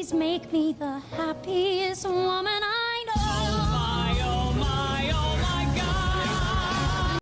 series make me the happiest woman I know. Oh my, oh my, oh my God!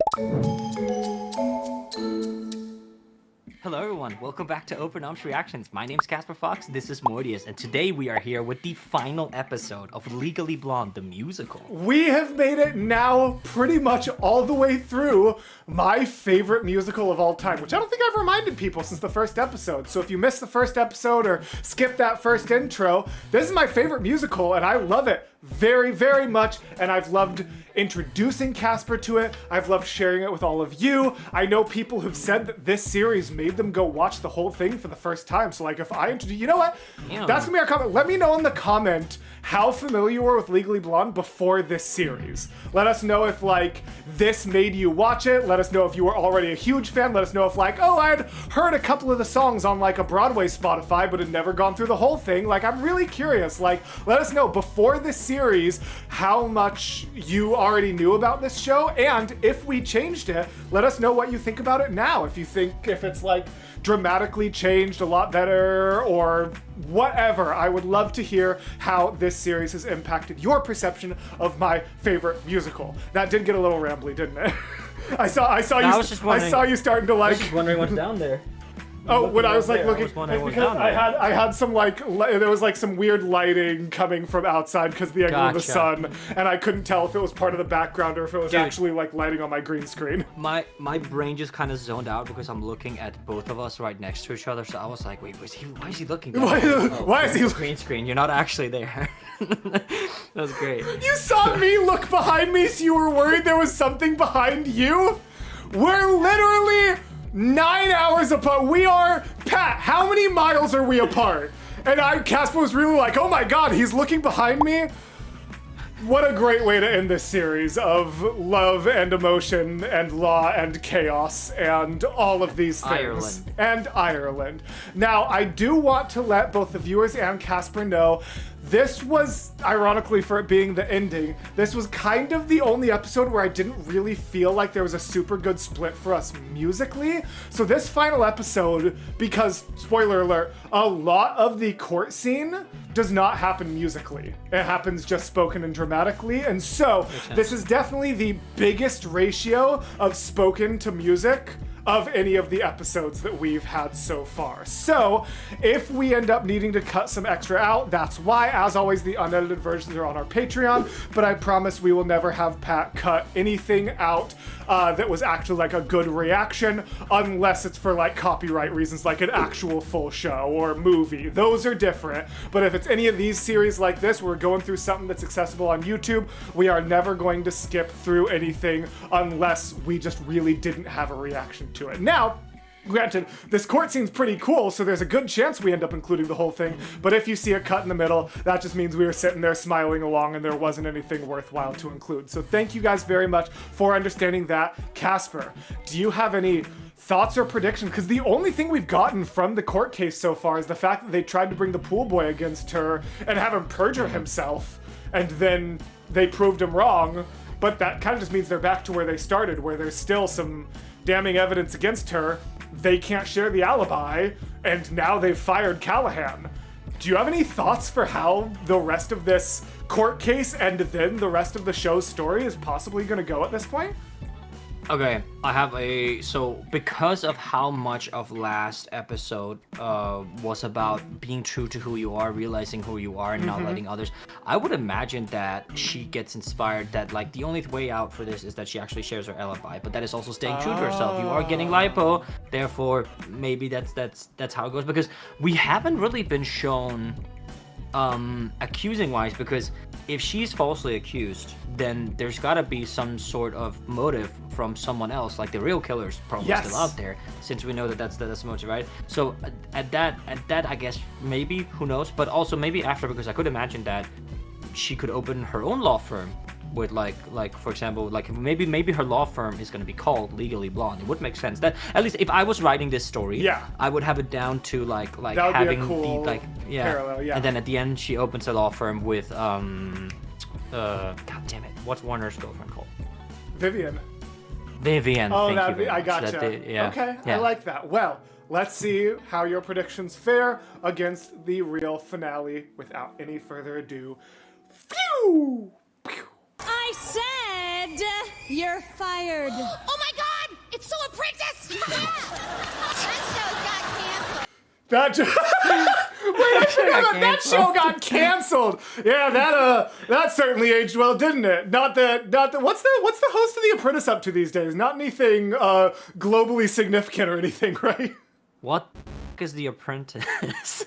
Hello everyone, welcome back to Open Arms Reactions. My name's Casper Fox, this is Mortius, and today we are here with the final episode of Legally Blonde, the musical. We have made it now pretty much all the way through my favorite musical of all time, which I don't think I've reminded people since the first episode. So if you missed the first episode or skipped that first intro, this is my favorite musical and I love it very, very much, and I've loved introducing Casper to it. I've loved sharing it with all of you. I know people who've said that this series made them go watch the whole thing for the first time. So like if I introduce, you know what? Yeah. That's gonna be our comment. Let me know in the comment how familiar you were with Legally Blonde before this series. Let us know if like this made you watch it. Let us know if you were already a huge fan. Let us know if like, oh, I'd heard a couple of the songs on like a Broadway Spotify, but had never gone through the whole thing. Like I'm really curious. Like let us know before this series how much you already knew about this show, and if we changed it, let us know what you think about it now. If you think if it's like dramatically changed a lot better or whatever, I would love to hear how this series has impacted your perception of my favorite musical. That did get a little rambly, didn't it? I saw you starting to like. I was just wondering what's down there. Oh, when I was like looking, because I had some like there was like some weird lighting coming from outside because the angle of the sun, and I couldn't tell if it was part of the background or if it was actually like lighting on my green screen. My brain just kind of zoned out because I'm looking at both of us right next to each other, so I was like, wait, why is he looking? Why is he green screen? You're not actually there. That was great. You saw me look behind me, so you were worried there was something behind you? We're literally 9 hours apart. We are, Pat, how many miles are we apart? And Casper was really like, oh my God, he's looking behind me. What a great way to end this series of love and emotion and law and chaos and all of these things. Ireland. And Ireland. Now, I do want to let both the viewers and Casper know this was, ironically for it being the ending, this was kind of the only episode where I didn't really feel like there was a super good split for us musically. So this final episode, because, spoiler alert, a lot of the court scene does not happen musically. It happens just spoken and dramatically. And so this is definitely the biggest ratio of spoken to music of any of the episodes that we've had so far. So if we end up needing to cut some extra out, that's why. As always, the unedited versions are on our Patreon, but I promise we will never have Pat cut anything out that was actually like a good reaction, unless it's for like copyright reasons, like an actual full show or movie. Those are different. But if it's any of these series like this, we're going through something that's accessible on YouTube, we are never going to skip through anything unless we just really didn't have a reaction to it. Now, granted, this court scene's pretty cool, so there's a good chance we end up including the whole thing, but if you see a cut in the middle, that just means we were sitting there smiling along and there wasn't anything worthwhile to include. So thank you guys very much for understanding that. Casper, do you have any thoughts or predictions? Because the only thing we've gotten from the court case so far is the fact that they tried to bring the pool boy against her and have him perjure himself, and then they proved him wrong, but that kind of just means they're back to where they started, where there's still some damning evidence against her. They can't share the alibi, and now they've fired Callahan. Do you have any thoughts for how the rest of this court case and then the rest of the show's story is possibly going to go at this point? Okay, I have so because of how much of last episode was about being true to who you are, realizing who you are, and not letting others, I would imagine that she gets inspired that like the only way out for this is that she actually shares her alibi, but that is also staying true to herself. You are getting lipo, therefore maybe that's how it goes, because we haven't really been shown accusing wise, because if she's falsely accused, then there's got to be some sort of motive from someone else, like the real killer's probably still out there, since we know that that's the motive, right? So at that I guess maybe, who knows, but also maybe after, because I could imagine that she could open her own law firm with like for example, like maybe her law firm is going to be called Legally Blonde. It would make sense that at least if I was writing this story, I would have it down to like having a cool the parallel, and then at the end she opens a law firm with god damn it, what's Warner's girlfriend called? Vivian. Vivian. Oh, thank you very I much. gotcha. Okay, I like that. Well, let's see how your predictions fare against the real finale without any further ado. Phew! I said you're fired. Oh my god! It's so Apprentice! That show's got canceled. That show got canceled. Yeah, that certainly aged well, didn't it? Not that. What's the host of The Apprentice up to these days? Not anything globally significant or anything, right? What is The Apprentice?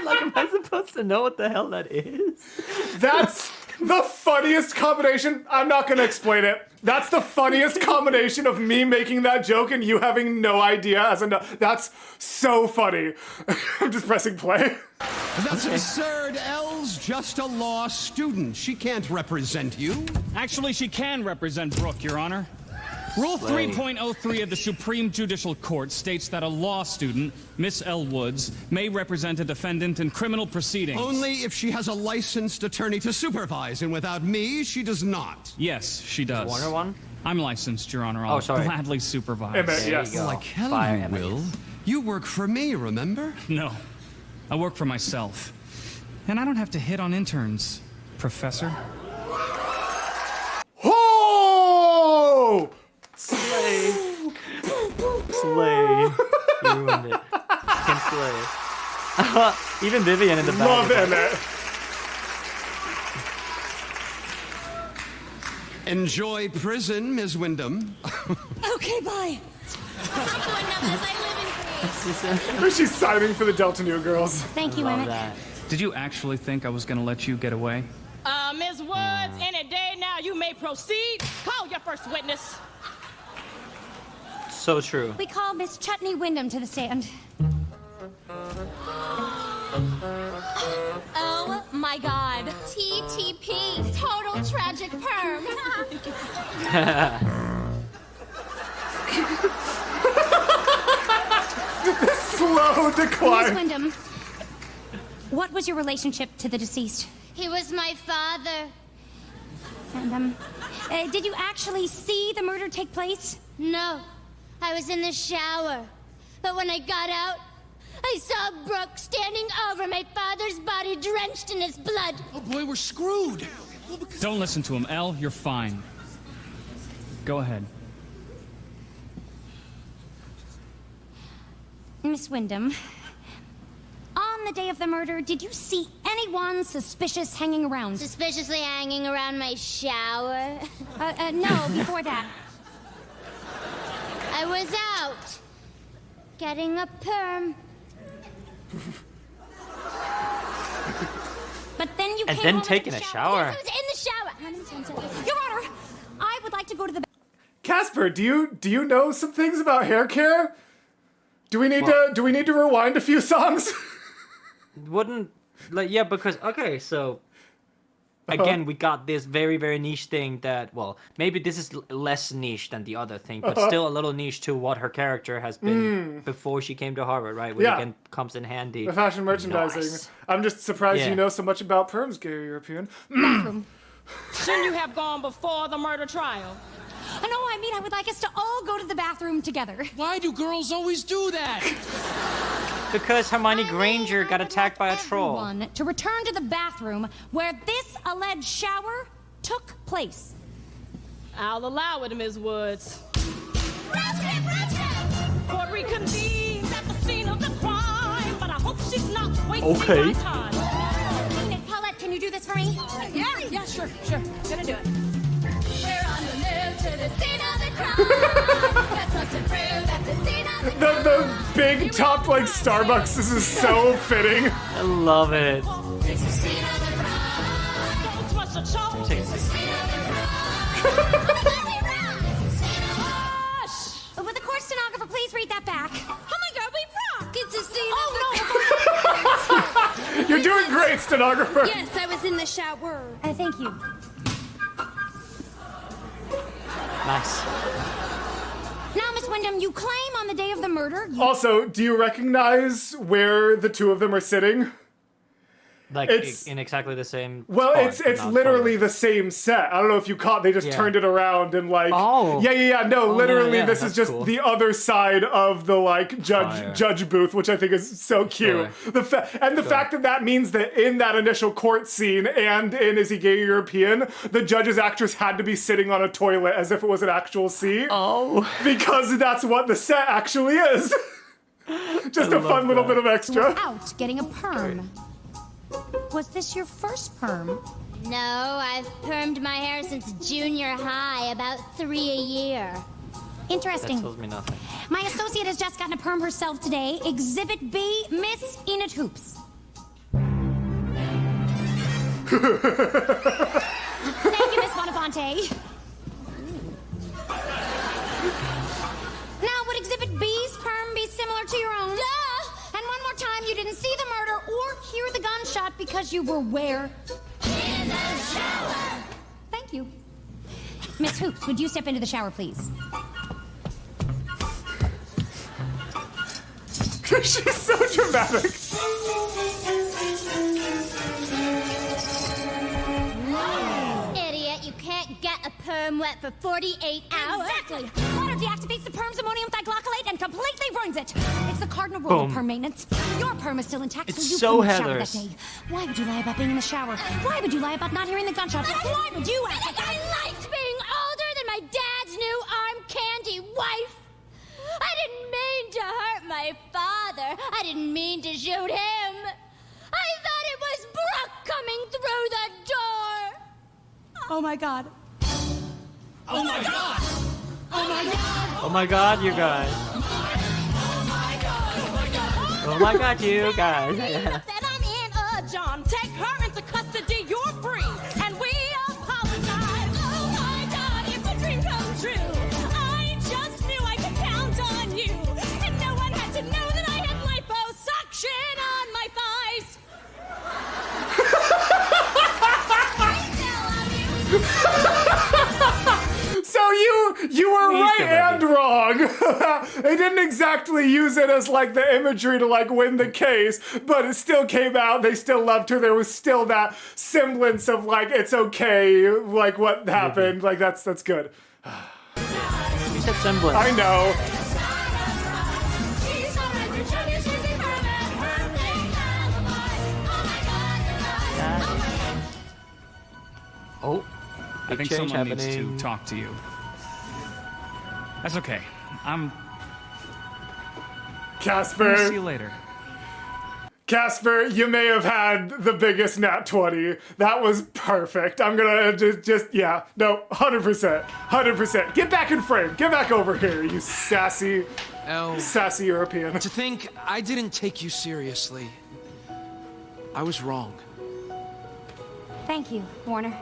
Am I supposed to know what the hell that is? That's the funniest combination. I'm not gonna explain it. That's the funniest combination of me making that joke and you having no idea. That's so funny. I'm just pressing play. That's absurd. Elle's just a law student. She can't represent you. Actually, she can represent Brooke, Your Honor. Rule 3.03 of the Supreme Judicial Court states that a law student, Miss Elle Woods, may represent a defendant in criminal proceedings. Only if she has a licensed attorney to supervise, and without me, she does not. Yes, she does. Warner one? I'm licensed, Your Honor. I'll gladly supervise. Emmett, yes. Like hell you will. You work for me, remember? No, I work for myself. And I don't have to hit on interns, Professor. Oh! Slay. Slay. You ruined it. Can slay. Even Vivian in the back. Love Emmett. Enjoy prison, Ms. Wyndham. Okay, bye. She's signing for the Delta Nu girls. Thank you, Love Emmett. that. Did you actually think I was gonna let you get away? Ms. Woods, any day now you may proceed. Call your first witness. So true. We call Miss Chutney Wyndham to the stand. Oh my god. TTP. Total tragic perm. Slow Miss decline. Wyndham, what was your relationship to the deceased? He was my father. And, did you actually see the murder take place? No, I was in the shower. But when I got out, I saw Brooke standing over my father's body drenched in his blood. Oh boy, we're screwed. Don't listen to him, Elle. You're fine. Go ahead. Miss Wyndham, on the day of the murder, did you see anyone suspicious hanging around? Suspiciously hanging around my shower. No, before that. I was out. Getting a perm. But then you And came then home from taking the a shower. I was in the shower. Your Honor, I would like to go to the Casper, do you know some things about hair care? Do we need to rewind a few songs? Wouldn't yeah, because okay, so again we got this very, very niche thing that, well, maybe this is less niche than the other thing, but still a little niche to what her character has been before she came to Harvard, right? Which again comes in handy. The fashion merchandising. Nice. I'm just surprised Yeah. you know so much about perms, gay European. bathroom. Shouldn't you have gone before the murder trial? No, I mean I would like us to all go to the bathroom together. Why do girls always do that? Because Hermione I Granger mean, I got would attacked by like a troll. everyone to return to the bathroom where this alleged shower took place. I'll allow it, Ms. Woods. Court reconvenes at the scene of the crime, but I hope she's not wasting Okay. my time. Paulette, can you do this for me? Yeah, sure. Gonna do it. We're on the move to the scene of the crime. Let's look to prove at the scene of the crime. The big top like Starbucks. This is so fitting. I love it. It's the scene of the crime. Don't trust the charge. Take It's the it. scene of the crime. Hush! Would the court stenographer please read that back? Oh my God, we rock! It's a scene of the You're doing great, stenographer. Yes, I was in the shower. Thank you. Nice. Now, Miss Wyndham, you claim on the day of the murder. Also, do you recognize where the two of them are sitting? Like it's in exactly the same. well, spot, but it's not literally toilet. the same set. I don't know if you caught. They just turned it around and like. Oh. Yeah. No, literally, yeah, this is that's just cool. the other side of the like Fire. judge booth, which I think is so cute. Sure. The fact that means that in that initial court scene and in Is He Gay or European, the judge's actress had to be sitting on a toilet as if it was an actual seat. Oh. Because that's what the set actually is. Just a fun little bit of extra. Without getting a perm. Was this your first perm? No, I've permed my hair since junior high, about 3 a year. That Interesting. tells me nothing. My associate has just gotten a perm herself today. Exhibit B, Miss Enid Hoops. Thank you, Miss Bonafante. Now, would Exhibit B's perm be similar to your own? Duh! And one more time, you didn't see the murder or hear the gunshot because you were where? In the shower! Thank you. Miss Hoops, would you step into the shower, please? She's so dramatic. Idiot, you can't get a perm wet for 48 hours. Exactly. Water deactivates the perm's ammonium thioglycolate and completely burns it. It's the cardinal rule of Boom. perm maintenance. Your perm is still intact, It's so you so couldn't shower that Heathers. day. Why would you lie about being in the shower? Why would you lie about not hearing the gunshot? Why would you act like I liked being older than my dad's new arm candy wife. I didn't mean to hurt my father. I didn't mean to shoot him. I thought it was Brooke coming through the door. Oh my god. Oh my God! Oh my god! Oh my god, you guys. Oh my god, you guys. That I'm in, John. Take her into custody. You're free, and we apologize. Oh my God, it's a dream come true. I just knew I could count on you, and no one had to know that I had liposuction on my thighs. So you were Please right don't and be. wrong. They didn't exactly use it as like the imagery to like win the case, but it still came out. They still loved her. There was still that semblance of like it's okay, like what happened. Like that's good. You said semblance. I know. Oh. I Big think change someone needs happening. to talk to you. That's okay. I'll see Casper, you later. Casper, you may have had the biggest nat 20. That was perfect. I'm gonna just yeah, no, 100%. Get back in frame. Get back over here, you sassy European. To think I didn't take you seriously. I was wrong. Thank you, Warner.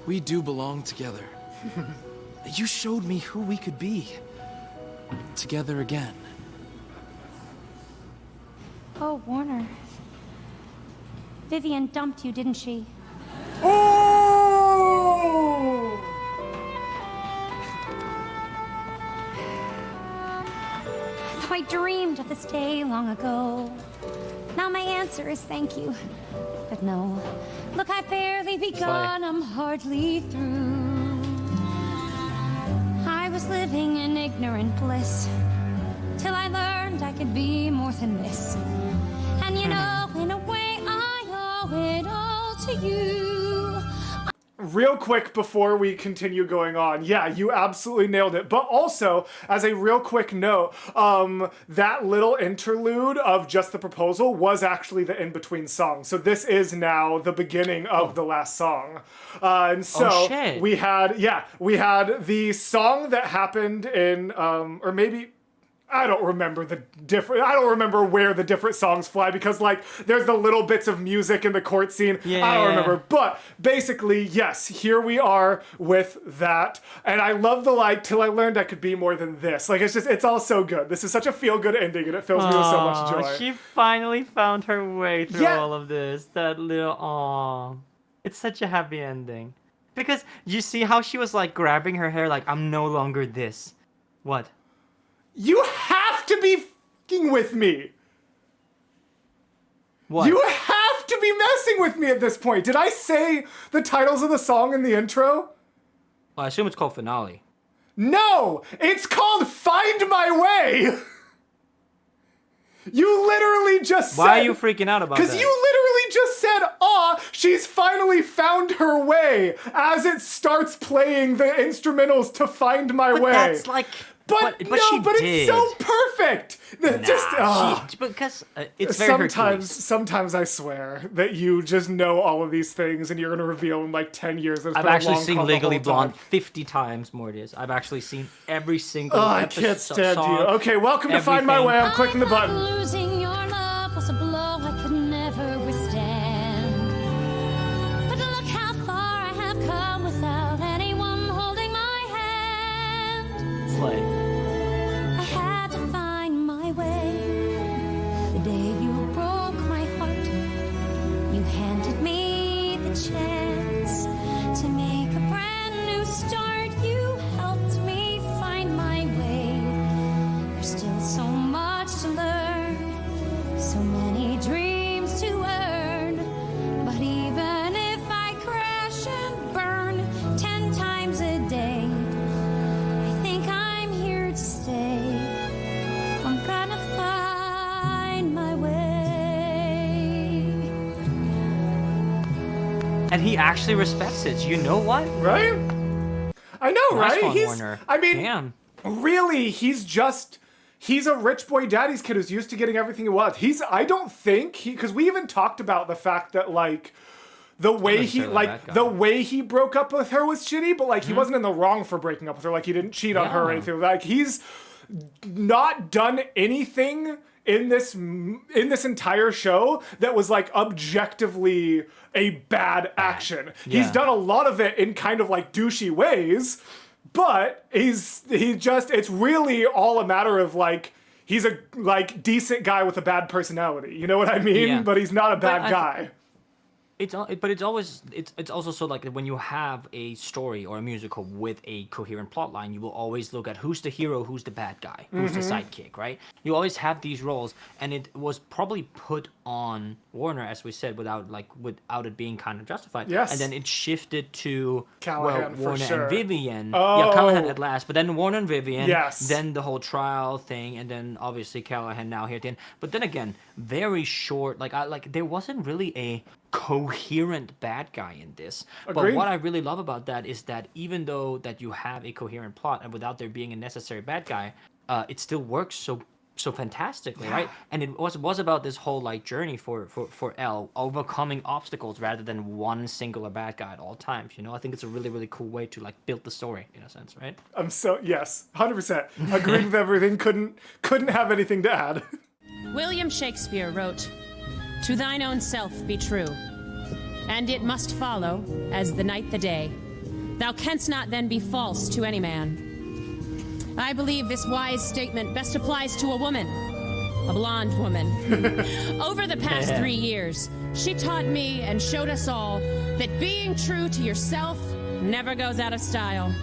We do belong together. You showed me who we could be. Together again. Oh, Warner. Vivian dumped you, didn't she? Oh! Though I dreamed of this day long ago. Now my answer is thank you. But no. Look, I've barely begun, I'm hardly through. I was living in ignorant bliss. Till I learned I could be more than this. And you know, in a way, I owe it all to you. Real quick before we continue going on, yeah, you absolutely nailed it. But also, as a real quick note, that little interlude of just the proposal was actually the in-between song. So this is now the beginning of the last song. And so shit. we had the song that happened in, or maybe, I don't remember where the different songs fly because like there's the little bits of music in the court scene. I don't remember. But basically, yes, here we are with that. And I love the like till I learned I could be more than this. Like it's all so good. This is such a feel-good ending and it fills me with so much joy. She finally found her way through Yeah. all of this. That little aw. It's such a happy ending. Because you see how she was like grabbing her hair like I'm no longer this. What? You have to be f***ing with me. What? You have to be messing with me at this point. Did I say the titles of the song in the intro? Well, I assume it's called Finale. No, it's called Find My Way. You literally just said... Why are you freaking out about that? Because you literally just said, aw, she's finally found her way, as it starts playing the instrumentals to Find My Way. That's like... But it's so perfect. Because it's very Hercules. Sometimes I swear that you just know all of these things and you're gonna reveal in like 10 years. I've actually seen Legally Blonde 50 times, Mortius. I've actually seen every single episode. I can't stand song, you. Okay, welcome to Find My Way. I'm clicking the button. Losing your love was a blow I could never withstand. But look how far I have come without anyone holding my hand. Slay. I had to find my way. The day you broke my heart, you handed me the chance to make a brand new start. You helped me find my way. There's still so much to learn, so many dreams to earn. But even if I crash and burn 10 times a day, I think I'm here to stay. I'm gonna find my way. And he actually respects it. You know what? Right? I know, Nice right? one, Warner. I mean, Damn. really, he's a rich boy daddy's kid who's used to getting everything he wants. I don't think because we even talked about the fact that like the way he broke up with her was shitty, but like he wasn't in the wrong for breaking up with her. Like he didn't cheat on her or anything. Like he's not done anything in this entire show that was like objectively a bad action. He's done a lot of it in kind of like douchey ways, but it's really all a matter of like he's a like decent guy with a bad personality. You know what I mean? Yeah. But he's not a bad guy. It's also so like when you have a story or a musical with a coherent plot line, you will always look at who's the hero, who's the bad guy, who's the sidekick, right? You always have these roles, and it was probably put on Warner, as we said, without it being kind of justified. Yes. And then it shifted to Callahan, for Warner sure. and Vivian. Oh. Yeah, Callahan at last, but then Warner and Vivian. Yes. Then the whole trial thing, and then obviously Callahan now here at the end. But then again, very short. There wasn't really a coherent bad guy in this. Agreed. But what I really love about that is that even though that you have a coherent plot and without there being a necessary bad guy, it still works so fantastically, right? And it was about this whole like journey for Elle overcoming obstacles rather than one singular bad guy at all times. You know, I think it's a really, really cool way to like build the story in a sense, right? Yes, 100%. Agreed with everything. Couldn't have anything to add. William Shakespeare wrote, "To thine own self be true, and it must follow, as the night the day. Thou canst not then be false to any man." I believe this wise statement best applies to a woman, a blonde woman. Over the past 3 years, she taught me and showed us all that being true to yourself never goes out of style.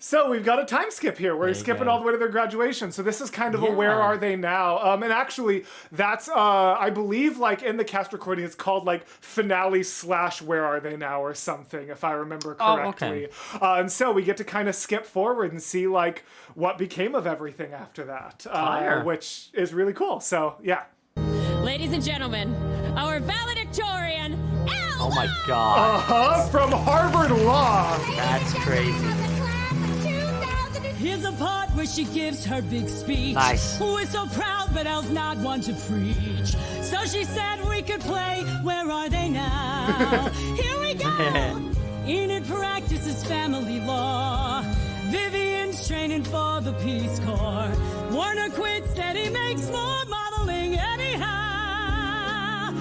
So we've got a time skip here. We're skipping all the way to their graduation. So this is kind of a where are they now? And actually, that's I believe like in the cast recording, it's called like finale / where are they now or something, if I remember correctly. Oh, okay. And so we get to kind of skip forward and see like what became of everything after that, which is really cool. So yeah. Ladies and gentlemen, our valedictorian, Elle! Oh my god. From Harvard Law. That's crazy. Here's a part where she gives her big speech. Nice. We're so proud, but Elle's not one to preach. So she said we could play Where Are They Now? Here we go. Enid practices family law. Vivian's training for the Peace Corps. Warner quits and he makes more modeling anyhow.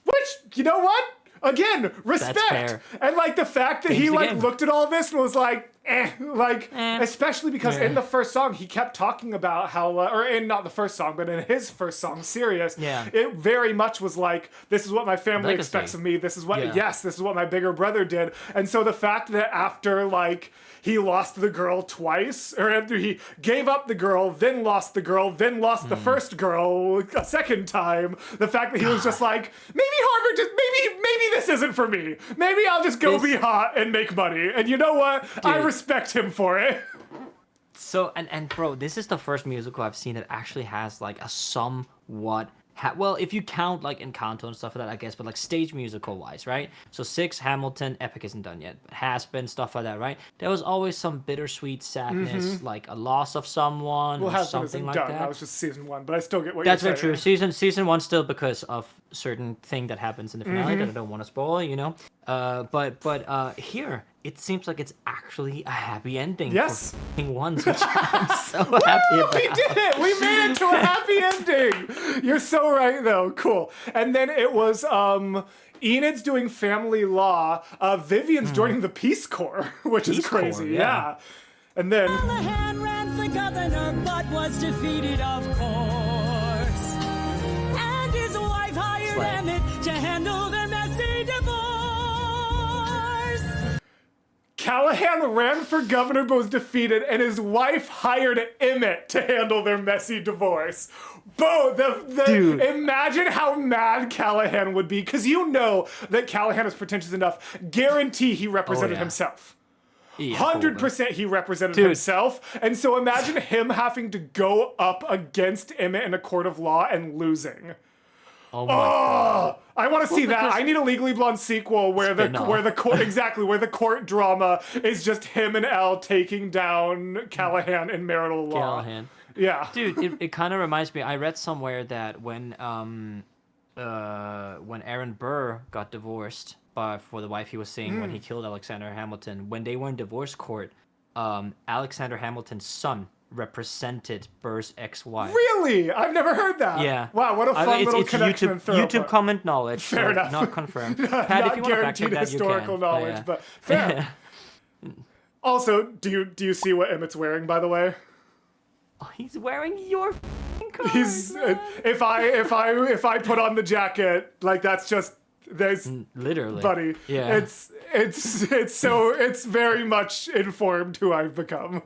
Which, you know what? Again, respect. That's fair. And like the fact that Change he the like game. looked at all this and was like, especially because in the first song he kept talking about how, or in not the first song, but in his first song, Serious, it very much was like, this is what my family expects of me. This is what, this is what my bigger brother did. And so the fact that after like he lost the girl twice, or after he gave up the girl, then lost the girl, then lost the first girl a second time, the fact that he was just like, maybe Harvard just, maybe this isn't for me. Maybe I'll just go be hot and make money. And you know what? Dude. I respect him for it. So, and bro, this is the first musical I've seen that actually has like a somewhat, well, if you count like Encanto and stuff like that, I guess, but like stage musical wise, right? So 6, Hamilton, Epic isn't done yet, has been, stuff like that, right? There was always some bittersweet sadness, like a loss of someone or something like that. That was just season 1, but I still get what That's you're saying. That's very true. Season 1 still because of certain thing that happens in the finale that I don't want to spoil, you know? But here, it seems like it's actually a happy ending for once, which I'm so happy about. We did it! We made it to a happy ending! You're so right, though. Cool. And then it was, Enid's doing family law, Vivian's joining the Peace Corps, which is crazy. Yeah. And then... Callahan ran for governor, but was defeated, of course. And his wife hired Emmett to handle their messy divorce. Callahan ran for governor but was defeated, and his wife hired Emmett to handle their messy divorce. Dude. Imagine how mad Callahan would be, because you know that Callahan is pretentious enough. Guarantee he represented himself. 100% he represented himself. And so imagine him having to go up against Emmett in a court of law and losing. Oh my god. I want to see that. I need a Legally Blonde sequel where the court drama is just him and Elle taking down Callahan in marital law. Yeah. Dude, it kind of reminds me, I read somewhere that when Aaron Burr got divorced for the wife he was seeing when he killed Alexander Hamilton, when they were in divorce court, Alexander Hamilton's son represented Burr's ex-wife. Really? I've never heard that. Yeah. Wow, what a fun little connection and throw. YouTube comment knowledge. Fair enough. Not confirmed. Pat, not if you want to fact check that, historical you can. knowledge, but fair. Also, do you see what Emmett's wearing, by the way? Oh, he's wearing your coat. If I put on the jacket, like that's just there's literally, buddy. Yeah. It's very much informed who I've become.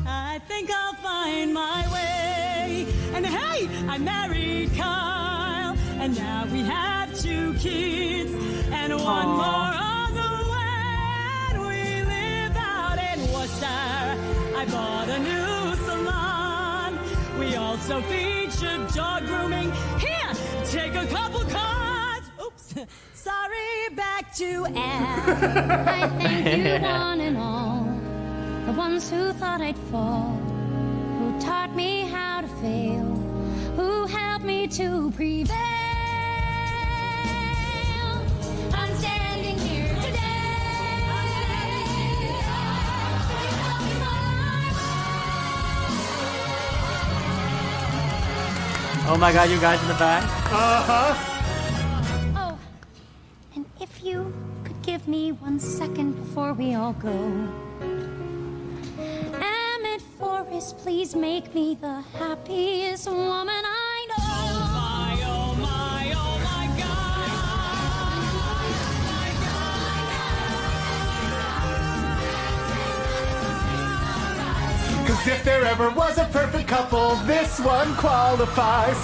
I think I'll find my way. And hey, I married Kyle, and now we have 2 kids and one more on the way. And we live out in Worcester. I bought a new salon. We also feature dog grooming. Here, take a couple cards. Oops, sorry, back to Anne. I thank you one and all, the ones who thought I'd fall, who taught me how to fail, who helped me to prevail. I'm standing here today. Oh my god, you guys in the back? Oh, and if you could give me 1 second before we all go. Emmett Forrest, please make me the happiest woman I know. Oh my, oh my, oh my God. 'Cause if there ever was a perfect couple, this one qualifies.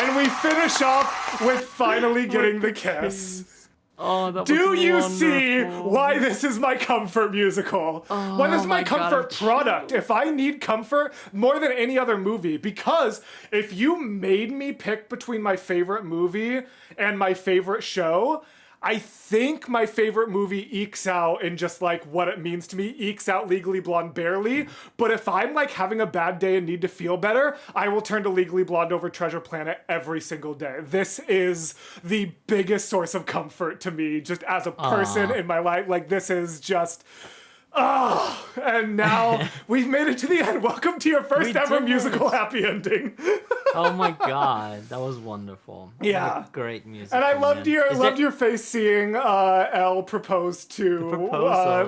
And we finish off with finally getting the kiss. Oh, that Do was you wonderful. see why this is my comfort musical? Why this is my comfort product? If I need comfort more than any other movie, because if you made me pick between my favorite movie and my favorite show, I think my favorite movie ekes out in just like what it means to me, ekes out Legally Blonde barely. But if I'm like having a bad day and need to feel better, I will turn to Legally Blonde over Treasure Planet every single day. This is the biggest source of comfort to me just as a person in my life. Like this is just... Oh, and now we've made it to the end. Welcome to your first ever musical happy ending. Oh my god, that was wonderful. Yeah, great music. And I loved your face seeing Elle propose to.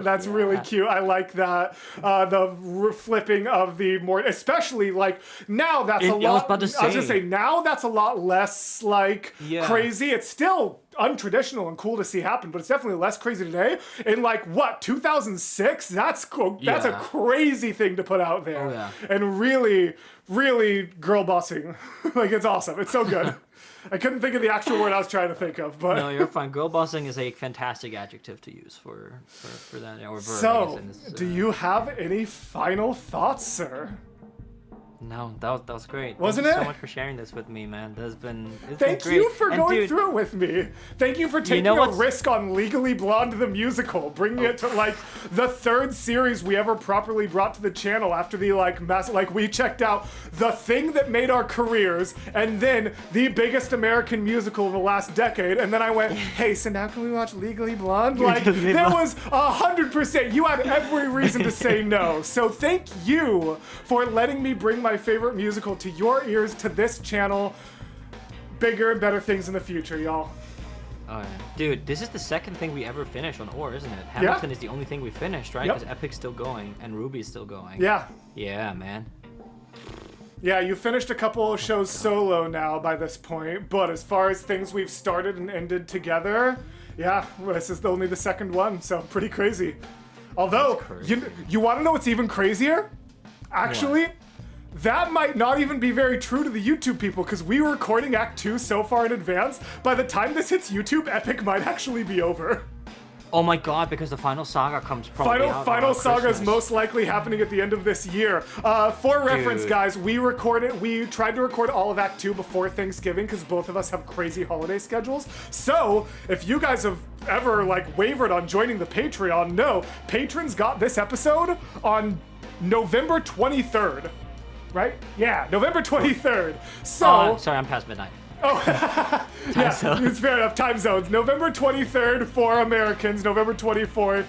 That's really cute. I like that. The flipping of the more, especially like now that's a lot. I was gonna say now that's a lot less like crazy. It's still untraditional and cool to see happen, but it's definitely less crazy today. In like what 2006? That's a crazy thing to put out there, and really girl bossing. Like it's awesome. It's so good. I couldn't think of the actual word I was trying to think of, but no, you're fine. Girl bossing is a fantastic adjective to use for that or verb. So, do you have any final thoughts, sir? No, that was great. Wasn't Thank it? you so much for sharing this with me, man. Thank you for going through it with me. Thank you for taking a risk on Legally Blonde the musical, bringing it to like the third series we ever properly brought to the channel after the we checked out the thing that made our careers and then the biggest American musical of the last decade, and then I went, hey, so now can we watch Legally Blonde? Like there was 100%. You had every reason to say no. So thank you for letting me bring my favorite musical to your ears, to this channel. Bigger and better things in the future, y'all. Oh, yeah. Dude, this is the second thing we ever finished on OR, isn't it? Hamilton is the only thing we finished, right? Because Epic's still going and Ruby's still going. Yeah. Yeah, man. Yeah, you finished a couple of shows solo now by this point, but as far as things we've started and ended together, yeah, this is only the second one, so pretty crazy. Although, you want to know what's even crazier? Actually, that might not even be very true to the YouTube people, because we were recording Act 2 so far in advance. By the time this hits YouTube, Epic might actually be over. Oh my god, because the final saga comes probably out Final saga is most likely happening at the end of this year. For reference, guys, we tried to record all of Act 2 before Thanksgiving because both of us have crazy holiday schedules. So, if you guys have ever wavered on joining the Patreon, no, patrons got this episode on November 23rd. Right? Yeah, November 23rd. So... sorry, I'm past midnight. Oh, yeah, it's fair enough. Time zones. November 23rd for Americans, November 24th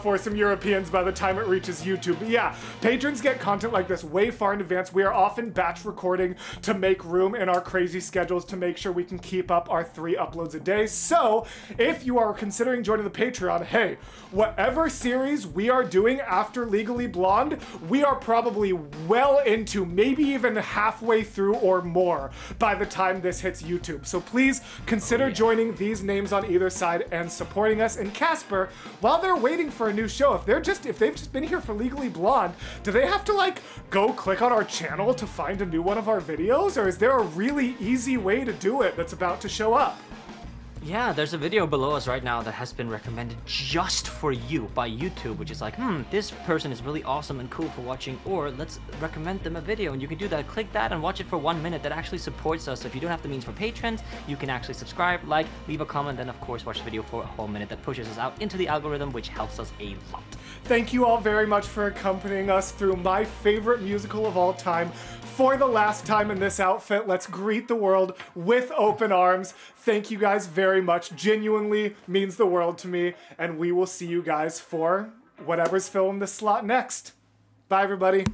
for some Europeans by the time it reaches YouTube. But yeah, patrons get content like this way far in advance. We are often batch recording to make room in our crazy schedules to make sure we can keep up our 3 uploads a day. So, if you are considering joining the Patreon, hey, whatever series we are doing after Legally Blonde, we are probably well into, maybe even halfway through or more by the time this hits YouTube. So please consider joining these names on either side and supporting us. And Casper, while they're waiting for a new show, if they've just been here for Legally Blonde, do they have to go click on our channel to find a new one of our videos? Or is there a really easy way to do it that's about to show up? Yeah, there's a video below us right now that has been recommended just for you by YouTube, which is like, this person is really awesome and cool for watching, or let's recommend them a video. And you can do that. Click that and watch it for 1 minute. That actually supports us. If you don't have the means for patrons, you can actually subscribe, leave a comment, and of course watch the video for a whole minute. That pushes us out into the algorithm, which helps us a lot. Thank you all very much for accompanying us through my favorite musical of all time. For the last time in this outfit, let's greet the world with open arms. Thank you guys very much. Genuinely means the world to me. And we will see you guys for whatever's filling this slot next. Bye, everybody.